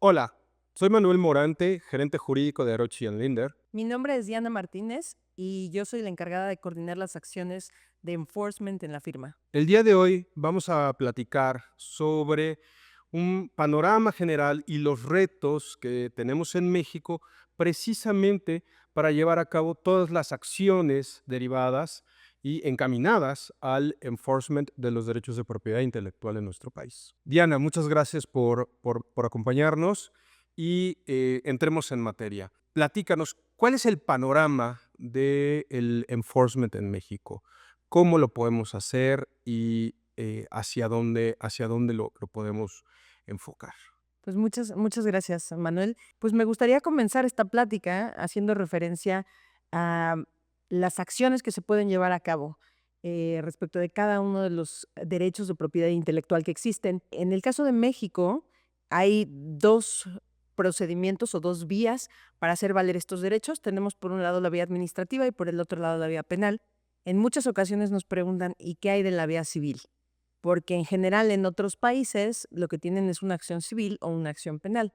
Hola, soy Manuel Morante, gerente jurídico de Arochi Linder. Mi nombre es Diana Martínez y yo soy la encargada de coordinar las acciones de enforcement en la firma. El día de hoy vamos a platicar sobre un panorama general y los retos que tenemos en México precisamente para llevar a cabo todas las acciones derivadas y encaminadas al enforcement de los derechos de propiedad intelectual en nuestro país. Diana, muchas gracias por acompañarnos y entremos en materia. Platícanos, ¿cuál es el panorama del enforcement en México? ¿Cómo lo podemos hacer y hacia dónde lo podemos enfocar? Pues muchas gracias, Manuel. Pues me gustaría comenzar esta plática haciendo referencia a las acciones que se pueden llevar a cabo respecto de cada uno de los derechos de propiedad intelectual que existen. En el caso de México, hay dos procedimientos o dos vías para hacer valer estos derechos. Tenemos por un lado la vía administrativa y por el otro lado la vía penal. En muchas ocasiones nos preguntan, ¿y qué hay de la vía civil? Porque en general en otros países lo que tienen es una acción civil o una acción penal.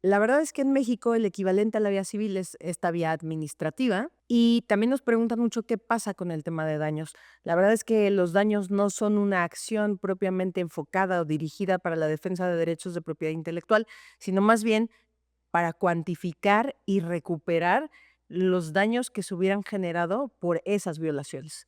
La verdad es que en México el equivalente a la vía civil es esta vía administrativa y también nos preguntan mucho qué pasa con el tema de daños. La verdad es que los daños no son una acción propiamente enfocada o dirigida para la defensa de derechos de propiedad intelectual, sino más bien para cuantificar y recuperar los daños que se hubieran generado por esas violaciones.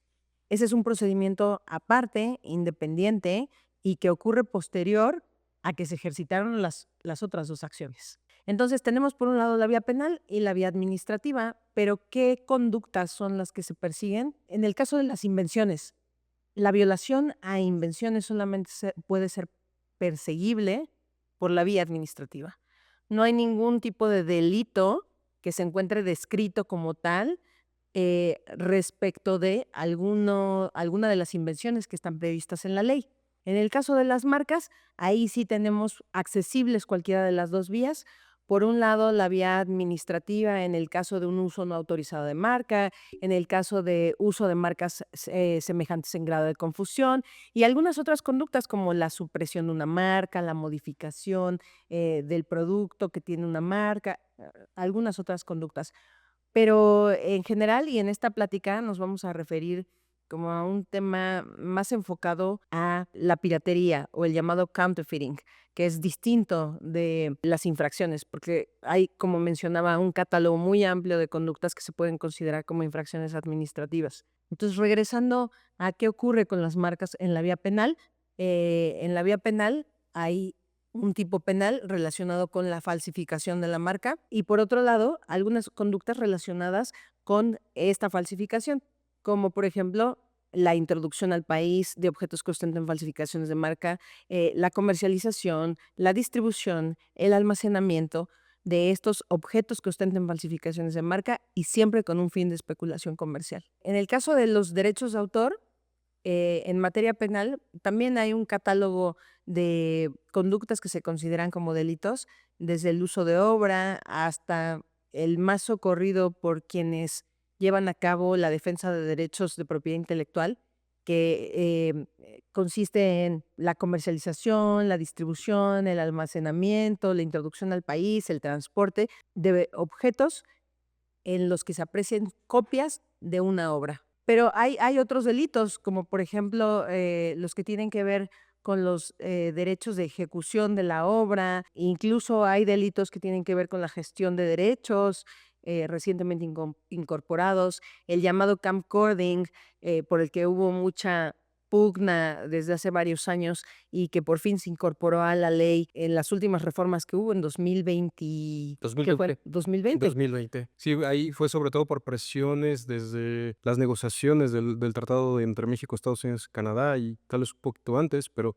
Ese es un procedimiento aparte, independiente y que ocurre posterior a que se ejercitaron las otras dos acciones. Entonces tenemos por un lado la vía penal y la vía administrativa, pero ¿qué conductas son las que se persiguen? En el caso de las invenciones, la violación a invenciones solamente puede ser perseguible por la vía administrativa. No hay ningún tipo de delito que se encuentre descrito como tal respecto de alguna de las invenciones que están previstas en la ley. En el caso de las marcas, ahí sí tenemos accesibles cualquiera de las dos vías. Por un lado, la vía administrativa en el caso de un uso no autorizado de marca, en el caso de uso de marcas semejantes en grado de confusión y algunas otras conductas como la supresión de una marca, la modificación del producto que tiene una marca, algunas otras conductas. Pero en general y en esta plática nos vamos a referir como a un tema más enfocado a la piratería o el llamado counterfeiting, que es distinto de las infracciones, porque hay, como mencionaba, un catálogo muy amplio de conductas que se pueden considerar como infracciones administrativas. Entonces, regresando a qué ocurre con las marcas en la vía penal hay un tipo penal relacionado con la falsificación de la marca y por otro lado, algunas conductas relacionadas con esta falsificación, como por ejemplo la introducción al país de objetos que ostenten falsificaciones de marca, la comercialización, la distribución, el almacenamiento de estos objetos que ostenten falsificaciones de marca y siempre con un fin de especulación comercial. En el caso de los derechos de autor, en materia penal también hay un catálogo de conductas que se consideran como delitos, desde el uso de obra hasta el más socorrido por quienes llevan a cabo la defensa de derechos de propiedad intelectual, que consiste en la comercialización, la distribución, el almacenamiento, la introducción al país, el transporte de objetos en los que se aprecien copias de una obra. Pero hay otros delitos, como por ejemplo, los que tienen que ver con los derechos de ejecución de la obra, incluso hay delitos que tienen que ver con la gestión de derechos recientemente incorporados, el llamado camcording, por el que hubo mucha pugna desde hace varios años y que por fin se incorporó a la ley en las últimas reformas que hubo en 2020, ¿qué fue? 2020. 2020. 2020. Sí, ahí fue sobre todo por presiones desde las negociaciones del tratado entre México, Estados Unidos y Canadá, y tal vez un poquito antes, pero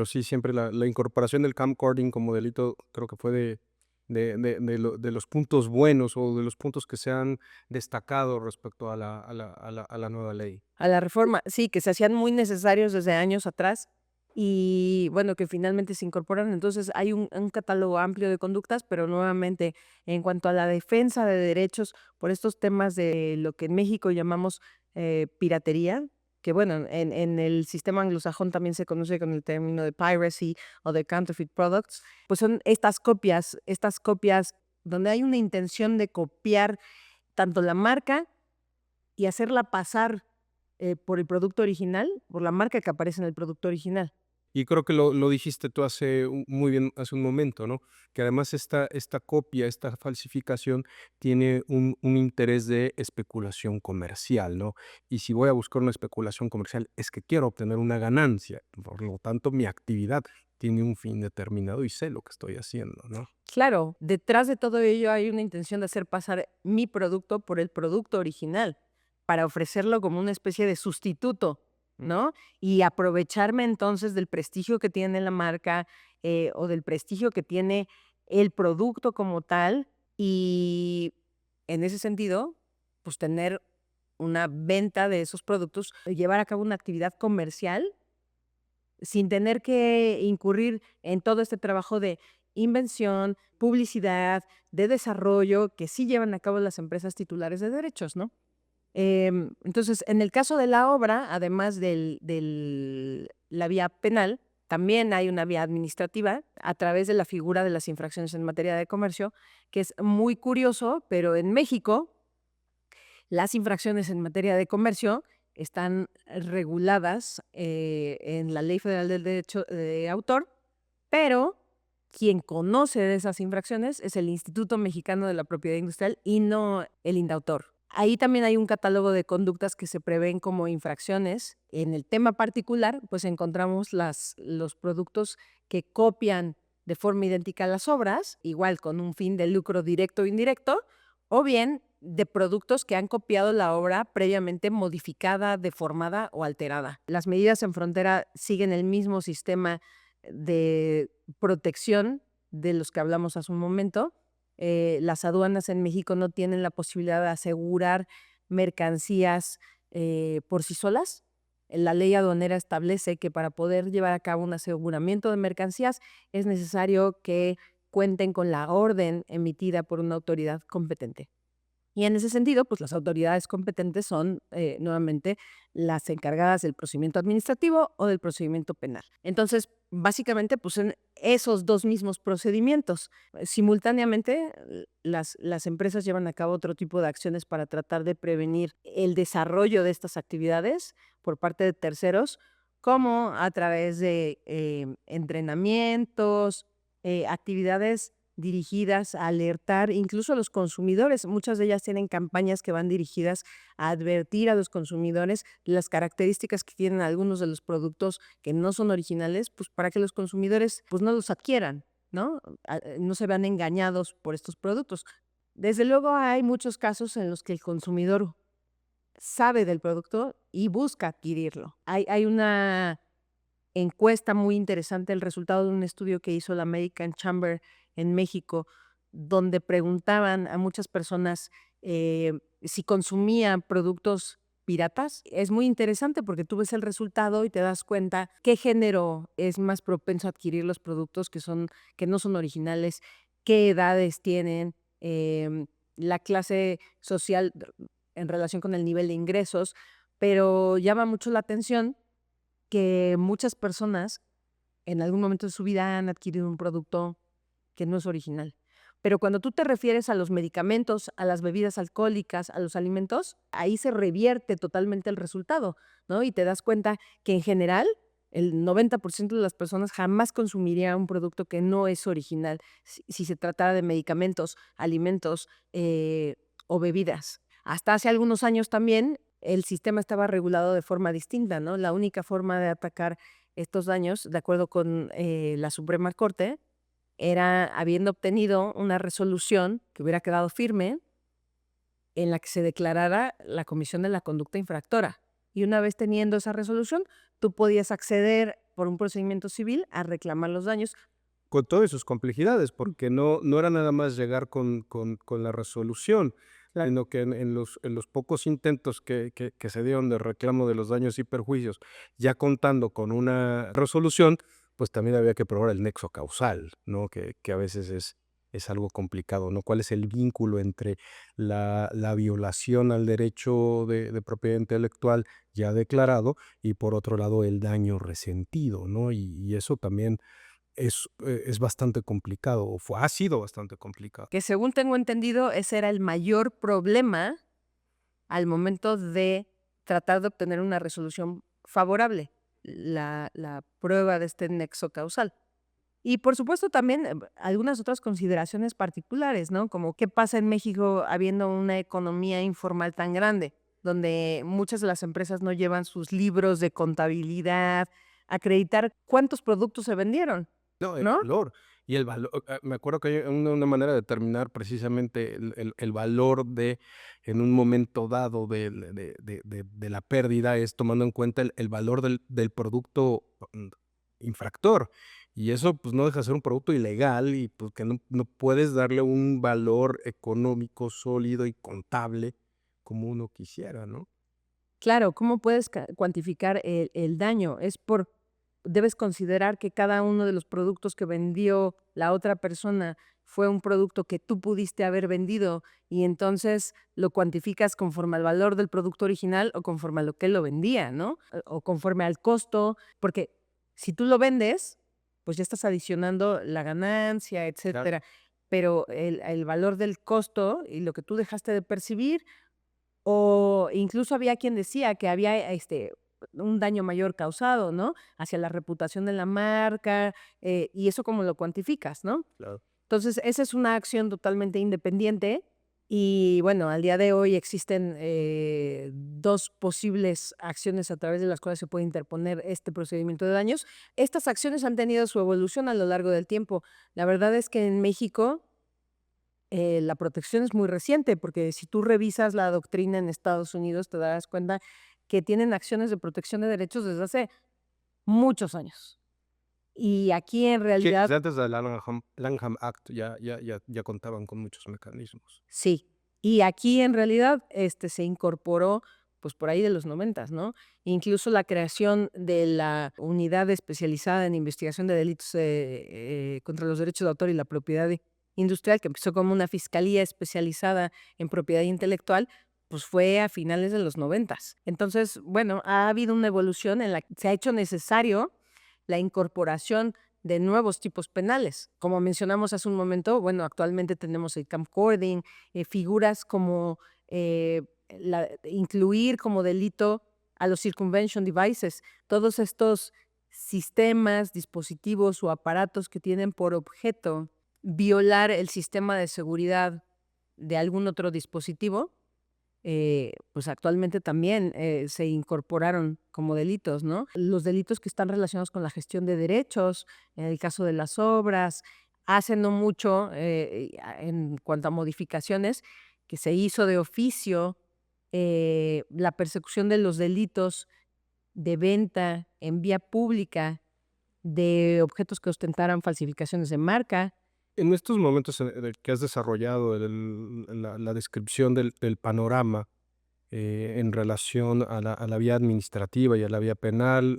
sí, siempre la incorporación del camcording como delito creo que fue de los puntos buenos o de los puntos que se han destacado respecto a la nueva ley. A la reforma, sí, que se hacían muy necesarios desde años atrás y bueno, que finalmente se incorporan. Entonces hay un catálogo amplio de conductas, pero nuevamente en cuanto a la defensa de derechos por estos temas de lo que en México llamamos piratería, que bueno, en el sistema anglosajón también se conoce con el término de piracy o de counterfeit products, pues son estas copias donde hay una intención de copiar tanto la marca y hacerla pasar por el producto original, por la marca que aparece en el producto original. Y creo que lo dijiste tú muy bien hace un momento, ¿no? Que además esta copia, esta falsificación tiene un interés de especulación comercial, ¿no? Y si voy a buscar una especulación comercial, es que quiero obtener una ganancia. Por lo tanto, mi actividad tiene un fin determinado y sé lo que estoy haciendo, ¿no? Claro, detrás de todo ello hay una intención de hacer pasar mi producto por el producto original, para ofrecerlo como una especie de sustituto, ¿no? Y aprovecharme entonces del prestigio que tiene la marca, o del prestigio que tiene el producto como tal, y en ese sentido, pues tener una venta de esos productos, llevar a cabo una actividad comercial sin tener que incurrir en todo este trabajo de invención, publicidad, de desarrollo que sí llevan a cabo las empresas titulares de derechos, ¿no? Entonces, en el caso de la obra, además del la vía penal, también hay una vía administrativa a través de la figura de las infracciones en materia de comercio, que es muy curioso, pero en México las infracciones en materia de comercio están reguladas, en la Ley Federal del Derecho de Autor, pero quien conoce de esas infracciones es el Instituto Mexicano de la Propiedad Industrial y no el INDAUTOR. Ahí también hay un catálogo de conductas que se prevén como infracciones. En el tema particular, pues encontramos los productos que copian de forma idéntica las obras, igual con un fin de lucro directo o indirecto, o bien de productos que han copiado la obra previamente modificada, deformada o alterada. Las medidas en frontera siguen el mismo sistema de protección de los que hablamos hace un momento. Las aduanas en México no tienen la posibilidad de asegurar mercancías por sí solas. La ley aduanera establece que para poder llevar a cabo un aseguramiento de mercancías es necesario que cuenten con la orden emitida por una autoridad competente. Y en ese sentido, pues las autoridades competentes son nuevamente las encargadas del procedimiento administrativo o del procedimiento penal. Entonces, básicamente, pues en esos dos mismos procedimientos. Simultáneamente, las empresas llevan a cabo otro tipo de acciones para tratar de prevenir el desarrollo de estas actividades por parte de terceros, como a través de entrenamientos, actividades dirigidas a alertar incluso a los consumidores. Muchas de ellas tienen campañas que van dirigidas a advertir a los consumidores las características que tienen algunos de los productos que no son originales, pues para que los consumidores pues no los adquieran, ¿no? No se vean engañados por estos productos. Desde luego hay muchos casos en los que el consumidor sabe del producto y busca adquirirlo. Hay una encuesta muy interesante, el resultado de un estudio que hizo la American Chamber en México, donde preguntaban a muchas personas si consumían productos piratas. Es muy interesante porque tú ves el resultado y te das cuenta qué género es más propenso a adquirir los productos que no son originales, qué edades tienen, la clase social en relación con el nivel de ingresos, pero llama mucho la atención que muchas personas en algún momento de su vida han adquirido un producto que no es original. Pero cuando tú te refieres a los medicamentos, a las bebidas alcohólicas, a los alimentos, ahí se revierte totalmente el resultado, ¿no? Y te das cuenta que en general el 90% de las personas jamás consumiría un producto que no es original si se tratara de medicamentos, alimentos o bebidas. Hasta hace algunos años también el sistema estaba regulado de forma distinta, ¿no? La única forma de atacar estos daños, de acuerdo con la Suprema Corte, era habiendo obtenido una resolución que hubiera quedado firme en la que se declarara la comisión de la conducta infractora. Y una vez teniendo esa resolución, tú podías acceder por un procedimiento civil a reclamar los daños. Con todas sus complejidades, porque no era nada más llegar con la resolución, Claro. sino que en los pocos intentos que se dieron de reclamo de los daños y perjuicios, ya contando con una resolución, pues también había que probar el nexo causal, ¿no? Que a veces es algo complicado, ¿no? ¿Cuál es el vínculo entre la violación al derecho de propiedad intelectual ya declarado y por otro lado el daño resentido, ¿no? Y eso también es bastante complicado, ha sido bastante complicado. Que según tengo entendido, ese era el mayor problema al momento de tratar de obtener una resolución favorable, la prueba de este nexo causal. Y por supuesto también algunas otras consideraciones particulares, ¿no? Como qué pasa en México habiendo una economía informal tan grande, donde muchas de las empresas no llevan sus libros de contabilidad, acreditar cuántos productos se vendieron, No, el ¿no? valor. Y el valor, me acuerdo que hay una manera de determinar precisamente el valor de, en un momento dado de la pérdida, es tomando en cuenta el valor del producto infractor. Y eso, pues, no deja de ser un producto ilegal y, pues, que no puedes darle un valor económico sólido y contable como uno quisiera, ¿no? Claro, ¿cómo puedes cuantificar el daño? Debes considerar que cada uno de los productos que vendió la otra persona fue un producto que tú pudiste haber vendido y entonces lo cuantificas conforme al valor del producto original o conforme a lo que él lo vendía, ¿no? O conforme al costo, porque si tú lo vendes, pues ya estás adicionando la ganancia, Claro. etcétera. Pero el valor del costo y lo que tú dejaste de percibir o incluso había quien decía que había, un daño mayor causado, ¿no? Hacia la reputación de la marca, y eso cómo lo cuantificas, ¿no? Claro. Entonces, esa es una acción totalmente independiente y, bueno, al día de hoy existen, 2 posibles acciones a través de las cuales se puede interponer este procedimiento de daños. Estas acciones han tenido su evolución a lo largo del tiempo. La verdad es que en México la protección es muy reciente, porque si tú revisas la doctrina en Estados Unidos, te darás cuenta que tienen acciones de protección de derechos desde hace muchos años. Y aquí en Que realidad desde antes del Lanham Act ya contaban con muchos mecanismos. sí, y aquí en realidad, se incorporó, pues, por ahí de los noventas, ¿no? Incluso la creación de la unidad especializada en investigación de delitos, contra los derechos de autor y la propiedad industrial, que empezó como una fiscalía especializada en propiedad intelectual, pues, fue a finales de los noventas. Entonces, bueno, ha habido una evolución en la que se ha hecho necesario la incorporación de nuevos tipos penales. Como mencionamos hace un momento, bueno, actualmente tenemos el camcording, figuras como incluir como delito a los circumvention devices, todos estos sistemas, dispositivos o aparatos que tienen por objeto violar el sistema de seguridad de algún otro dispositivo, pues actualmente también se incorporaron como delitos, ¿no? Los delitos que están relacionados con la gestión de derechos, en el caso de las obras, hace no mucho, en cuanto a modificaciones, que se hizo de oficio la persecución de los delitos de venta en vía pública de objetos que ostentaran falsificaciones de marca. En estos momentos en el que has desarrollado la descripción del panorama, en relación a la vía administrativa y a la vía penal,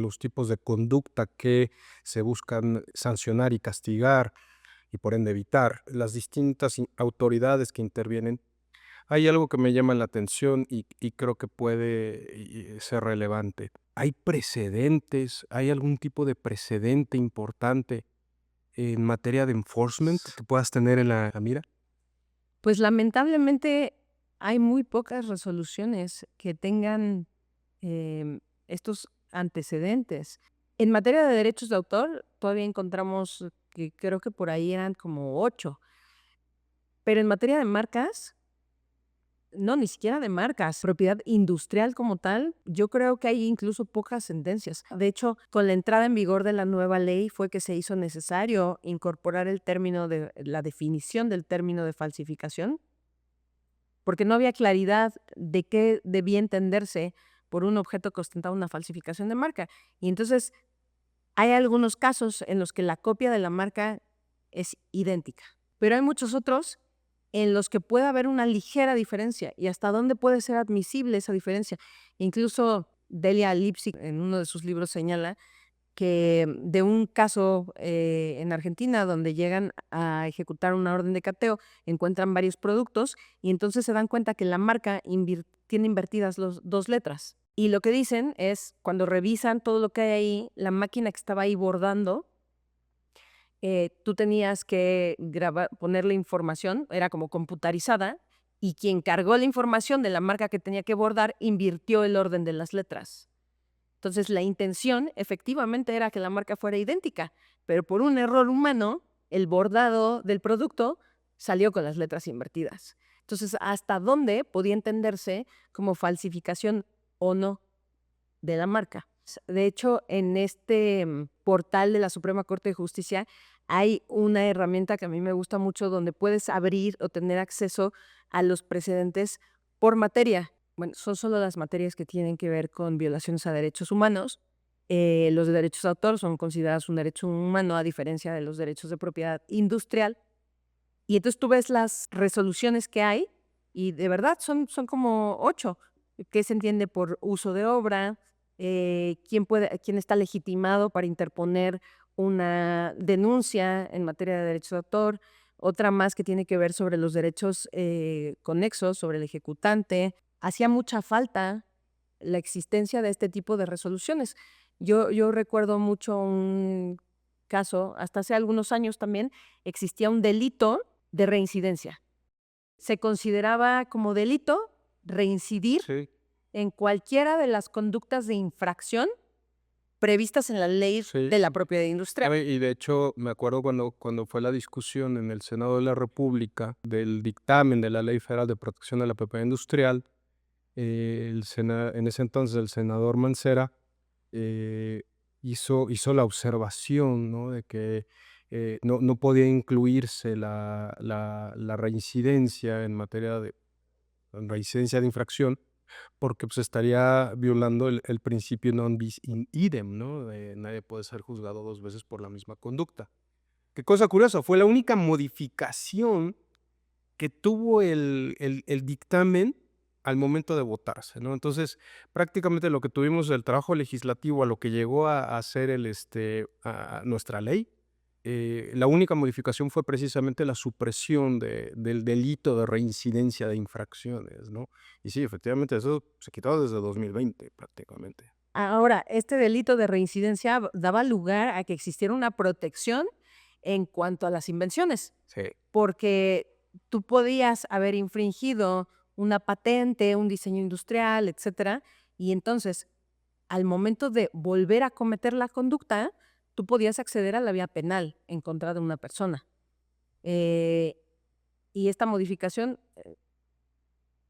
los tipos de conducta que se buscan sancionar y castigar, y por ende evitar, las distintas autoridades que intervienen, hay algo que me llama la atención y creo que puede ser relevante. ¿Hay precedentes? ¿Hay algún tipo de precedente importante en materia de enforcement que puedas tener en la mira? Pues lamentablemente hay muy pocas resoluciones que tengan estos antecedentes. En materia de derechos de autor, todavía encontramos que creo que por ahí eran como 8, pero en materia de marcas, no, ni siquiera de marcas, propiedad industrial como tal, yo creo que hay incluso pocas sentencias. De hecho, con la entrada en vigor de la nueva ley fue que se hizo necesario incorporar el término de la definición del término de falsificación, porque no había claridad de qué debía entenderse por un objeto que ostentaba una falsificación de marca. Y entonces hay algunos casos en los que la copia de la marca es idéntica, pero hay muchos otros en los que puede haber una ligera diferencia y hasta dónde puede ser admisible esa diferencia. Incluso Delia Lipsky en uno de sus libros señala que de un caso en Argentina donde llegan a ejecutar una orden de cateo, encuentran varios productos y entonces se dan cuenta que la marca tiene invertidas las dos letras. Y lo que dicen es, cuando revisan todo lo que hay ahí, la máquina que estaba ahí bordando, tú tenías que ponerle información, era como computarizada, y quien cargó la información de la marca que tenía que bordar invirtió el orden de las letras. Entonces, la intención efectivamente era que la marca fuera idéntica, pero por un error humano, el bordado del producto salió con las letras invertidas. Entonces, ¿hasta dónde podía entenderse como falsificación o no de la marca? De hecho, en este portal de la Suprema Corte de Justicia hay una herramienta que a mí me gusta mucho donde puedes abrir o tener acceso a los precedentes por materia. Bueno, son solo las materias que tienen que ver con violaciones a derechos humanos. Los derechos de autor son considerados un derecho humano a diferencia de los derechos de propiedad industrial. Y entonces tú ves las resoluciones que hay y de verdad son como 8. ¿Qué se entiende por uso de obra? ¿Quién está legitimado para interponer una denuncia en materia de derechos de autor? Otra más que tiene que ver sobre los derechos conexos, sobre el ejecutante. Hacía mucha falta la existencia de este tipo de resoluciones. Yo recuerdo mucho un caso, hasta hace algunos años también, existía un delito de reincidencia. Se consideraba como delito reincidir Sí. en cualquiera de las conductas de infracción previstas en la ley Sí. de la propiedad industrial. Y de hecho, me acuerdo cuando fue la discusión en el Senado de la República del dictamen de la Ley Federal de Protección de la Propiedad Industrial, en ese entonces el senador Mancera hizo la observación, ¿no? De que no podía incluirse la reincidencia en materia de reincidencia de infracción, porque pues estaría violando el principio non bis in idem, ¿no? De nadie puede ser juzgado 2 veces por la misma conducta. Qué cosa curiosa, fue la única modificación que tuvo el dictamen al momento de votarse, ¿no? Entonces, prácticamente lo que tuvimos del trabajo legislativo a lo que llegó a ser a nuestra ley, la única modificación fue precisamente la supresión del delito de reincidencia de infracciones, ¿no? Y sí, efectivamente, eso se quitó desde 2020 prácticamente. Ahora, este delito de reincidencia daba lugar a que existiera una protección en cuanto a las invenciones, Sí. porque tú podías haber infringido una patente, un diseño industrial, etcétera, y entonces, al momento de volver a cometer la conducta, tú podías acceder a la vía penal en contra de una persona. Eh, y esta modificación,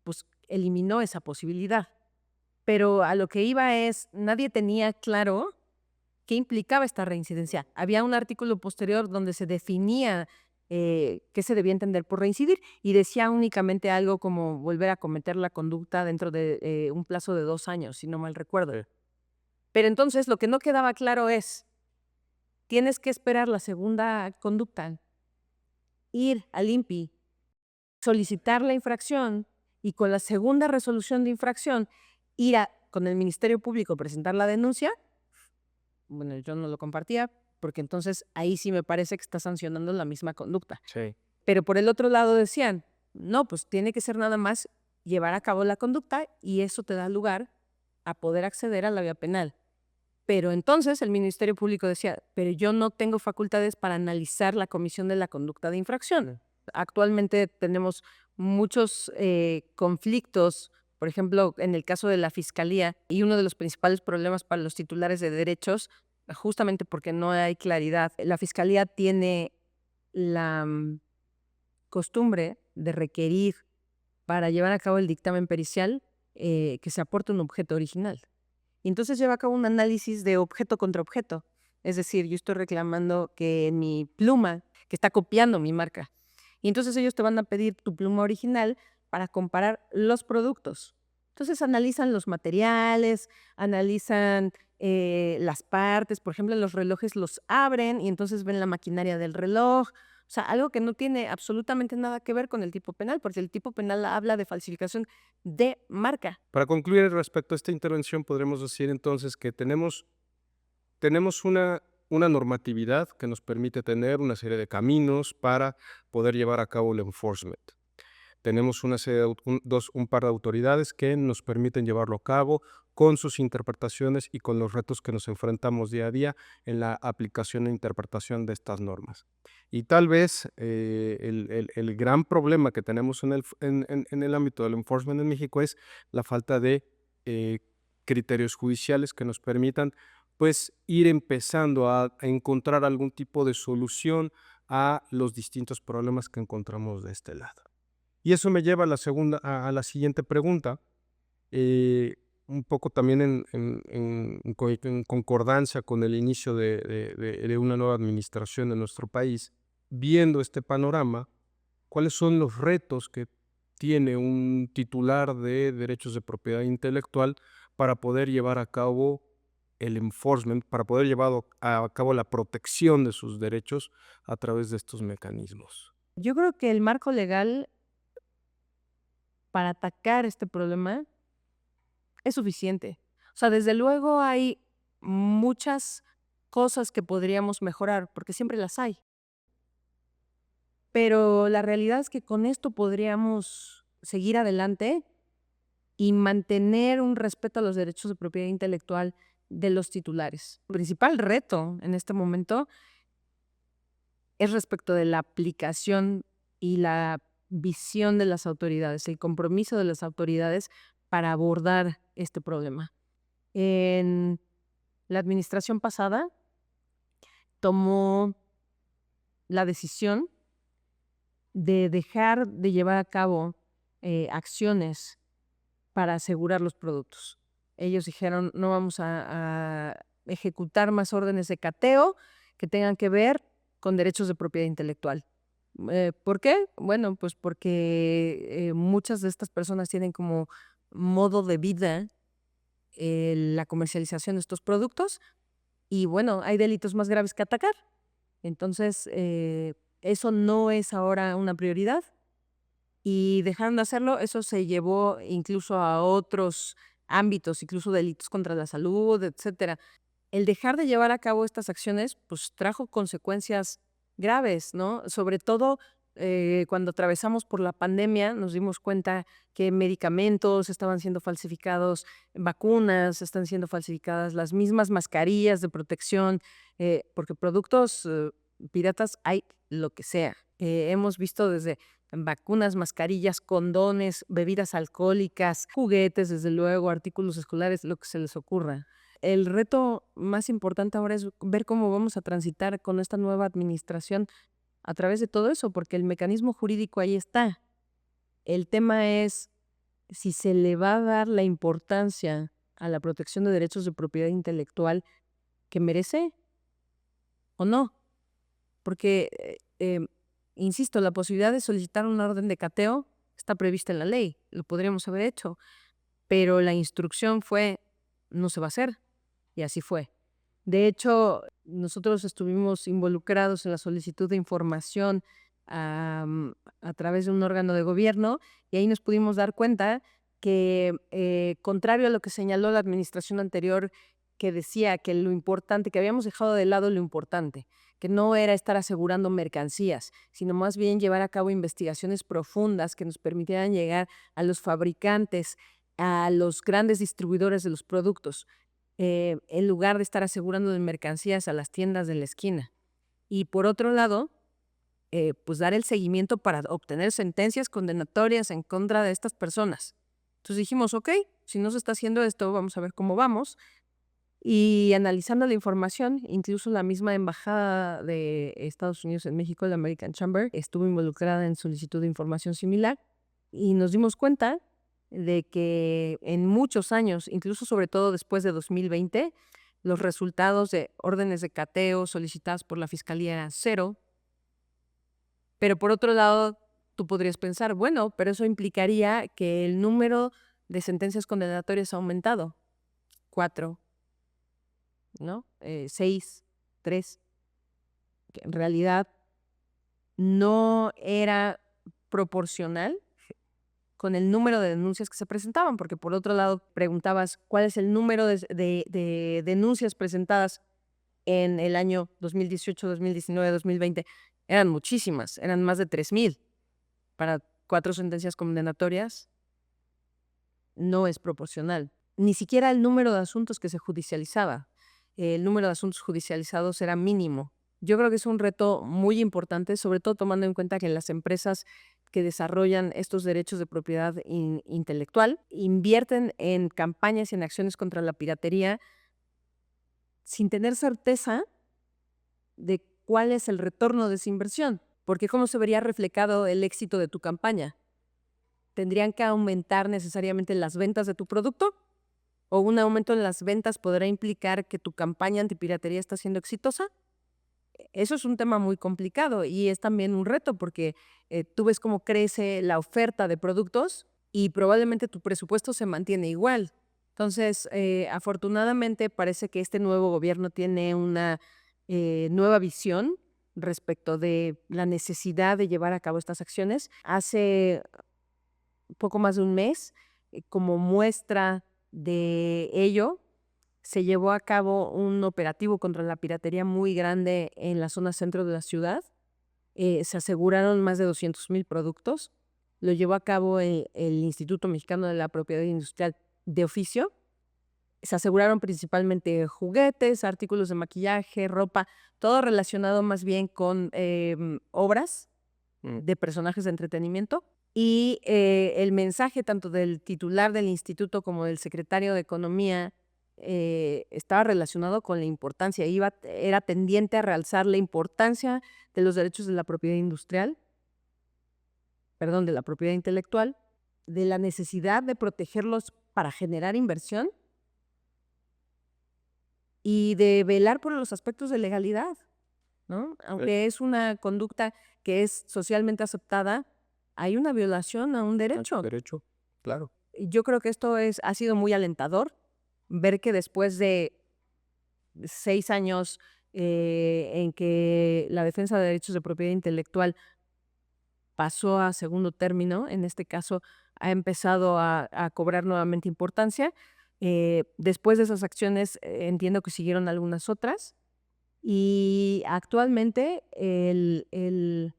pues, eliminó esa posibilidad. Pero a lo que iba es, nadie tenía claro qué implicaba esta reincidencia. Había un artículo posterior donde se definía qué se debía entender por reincidir y decía únicamente algo como volver a cometer la conducta dentro de un plazo de 2 años, si no mal recuerdo. Sí. Pero entonces lo que no quedaba claro es, tienes que esperar la segunda conducta, ir al INPI, solicitar la infracción y con la segunda resolución de infracción con el Ministerio Público presentar la denuncia. Bueno, yo no lo compartía porque entonces ahí sí me parece que está sancionando la misma conducta. Sí. Pero por el otro lado decían, no, pues tiene que ser nada más llevar a cabo la conducta y eso te da lugar a poder acceder a la vía penal. Pero entonces el Ministerio Público decía, pero yo no tengo facultades para analizar la comisión de la conducta de infracción. Actualmente tenemos muchos conflictos, por ejemplo, en el caso de la Fiscalía, y uno de los principales problemas para los titulares de derechos, justamente porque no hay claridad. La Fiscalía tiene la costumbre de requerir para llevar a cabo el dictamen pericial que se aporte un objeto original. Y entonces lleva a cabo un análisis de objeto contra objeto. Es decir, yo estoy reclamando que mi pluma, que está copiando mi marca. Y entonces ellos te van a pedir tu pluma original para comparar los productos. Entonces analizan los materiales, analizan las partes. Por ejemplo, los relojes los abren y entonces ven la maquinaria del reloj. O sea, algo que no tiene absolutamente nada que ver con el tipo penal, porque el tipo penal habla de falsificación de marca. Para concluir respecto a esta intervención, podremos decir entonces que tenemos tenemos una normatividad que nos permite tener una serie de caminos para poder llevar a cabo el enforcement. Tenemos una serie de un par de autoridades que nos permiten llevarlo a cabo con sus interpretaciones y con los retos que nos enfrentamos día a día en la aplicación e interpretación de estas normas. Y tal vez el gran problema que tenemos en el ámbito del enforcement en México es la falta de eh, criterios judiciales que nos permitan pues ir empezando a encontrar algún tipo de solución a los distintos problemas que encontramos de este lado. Y eso me lleva a a la siguiente pregunta, un poco también en concordancia con el inicio de una nueva administración en nuestro país. Viendo este panorama, ¿cuáles son los retos que tiene un titular de derechos de propiedad intelectual para poder llevar a cabo el enforcement, para poder llevar a cabo la protección de sus derechos a través de estos mecanismos? Yo creo que el marco legal para atacar este problema es suficiente. O sea, desde luego hay muchas cosas que podríamos mejorar, porque siempre las hay. Pero la realidad es que con esto podríamos seguir adelante y mantener un respeto a los derechos de propiedad intelectual de los titulares. El principal reto en este momento es respecto de la aplicación y la visión de las autoridades, el compromiso de las autoridades para abordar este problema. En la administración pasada tomó la decisión de dejar de llevar a cabo acciones para asegurar los productos. Ellos dijeron, no vamos a ejecutar más órdenes de cateo que tengan que ver con derechos de propiedad intelectual. ¿Por qué? Bueno, pues porque muchas de estas personas tienen como modo de vida la comercialización de estos productos y bueno, hay delitos más graves que atacar. Entonces, eso no es ahora una prioridad y dejando de hacerlo, eso se llevó incluso a otros ámbitos, incluso delitos contra la salud, etcétera. El dejar de llevar a cabo estas acciones, pues trajo consecuencias graves, ¿no? Sobre todo cuando atravesamos por la pandemia, nos dimos cuenta que medicamentos estaban siendo falsificados, vacunas están siendo falsificadas, las mismas mascarillas de protección, porque productos piratas hay lo que sea. Hemos visto desde vacunas, mascarillas, condones, bebidas alcohólicas, juguetes, desde luego, artículos escolares, lo que se les ocurra. El reto más importante ahora es ver cómo vamos a transitar con esta nueva administración a través de todo eso, porque el mecanismo jurídico ahí está. El tema es si se le va a dar la importancia a la protección de derechos de propiedad intelectual que merece o no. Porque, insisto, la posibilidad de solicitar una orden de cateo está prevista en la ley, lo podríamos haber hecho, pero la instrucción fue, no se va a hacer, y así fue. De hecho, nosotros estuvimos involucrados en la solicitud de información a través de un órgano de gobierno y ahí nos pudimos dar cuenta que, contrario a lo que señaló la administración anterior, que decía que lo importante, que habíamos dejado de lado lo importante, que no era estar asegurando mercancías, sino más bien llevar a cabo investigaciones profundas que nos permitieran llegar a los fabricantes, a los grandes distribuidores de los productos, en lugar de estar asegurando de mercancías a las tiendas de la esquina. Y por otro lado, pues dar el seguimiento para obtener sentencias condenatorias en contra de estas personas. Entonces dijimos, ok, si no se está haciendo esto, vamos a ver cómo vamos. Y analizando la información, incluso la misma embajada de Estados Unidos en México, la American Chamber, estuvo involucrada en solicitud de información similar y nos dimos cuenta de que en muchos años, incluso sobre todo después de 2020, los resultados de órdenes de cateo solicitadas por la Fiscalía eran 0. Pero por otro lado, tú podrías pensar, bueno, pero eso implicaría que el número de sentencias condenatorias ha aumentado. 4, ¿no? 6, 3, que en realidad no era proporcional con el número de denuncias que se presentaban, porque por otro lado preguntabas cuál es el número de denuncias presentadas en el año 2018, 2019, 2020, eran muchísimas, eran más de 3,000 para 4 sentencias condenatorias, no es proporcional. Ni siquiera el número de asuntos que se judicializaba. El número de asuntos judicializados era mínimo. Yo creo que es un reto muy importante, sobre todo tomando en cuenta que las empresas que desarrollan estos derechos de propiedad intelectual invierten en campañas y en acciones contra la piratería sin tener certeza de cuál es el retorno de esa inversión, porque ¿cómo se vería reflejado el éxito de tu campaña? ¿Tendrían que aumentar necesariamente las ventas de tu producto? ¿O un aumento en las ventas podrá implicar que tu campaña antipiratería está siendo exitosa? Eso es un tema muy complicado y es también un reto porque tú ves cómo crece la oferta de productos y probablemente tu presupuesto se mantiene igual. Entonces, afortunadamente parece que este nuevo gobierno tiene una nueva visión respecto de la necesidad de llevar a cabo estas acciones. Hace poco más de un mes, como muestra de ello, se llevó a cabo un operativo contra la piratería muy grande en la zona centro de la ciudad. Se aseguraron más de 200,000 productos. Lo llevó a cabo el Instituto Mexicano de la Propiedad Industrial de oficio. Se aseguraron principalmente juguetes, artículos de maquillaje, ropa, todo relacionado más bien con obras de personajes de entretenimiento. Y el mensaje tanto del titular del instituto como del secretario de Economía estaba relacionado con la importancia, era tendiente a realzar la importancia de los derechos de la propiedad industrial, perdón, de la propiedad intelectual, de la necesidad de protegerlos para generar inversión y de velar por los aspectos de legalidad, ¿no? Aunque es una conducta que es socialmente aceptada, hay una violación a un derecho. Derecho, claro. Y yo creo que esto ha sido muy alentador, ver que después de 6 años en que la defensa de derechos de propiedad intelectual pasó a segundo término, en este caso ha empezado a cobrar nuevamente importancia. Después de esas acciones entiendo que siguieron algunas otras y actualmente el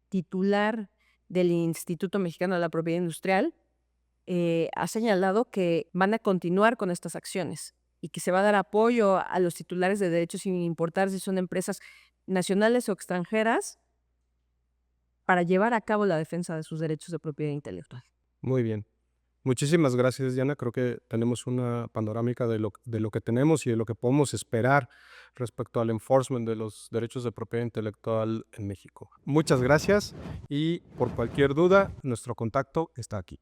titular del Instituto Mexicano de la Propiedad Industrial ha señalado que van a continuar con estas acciones y que se va a dar apoyo a los titulares de derechos sin importar si son empresas nacionales o extranjeras para llevar a cabo la defensa de sus derechos de propiedad intelectual. Muy bien. Muchísimas gracias, Diana. Creo que tenemos una panorámica de lo que tenemos y de lo que podemos esperar respecto al enforcement de los derechos de propiedad intelectual en México. Muchas gracias y por cualquier duda, nuestro contacto está aquí.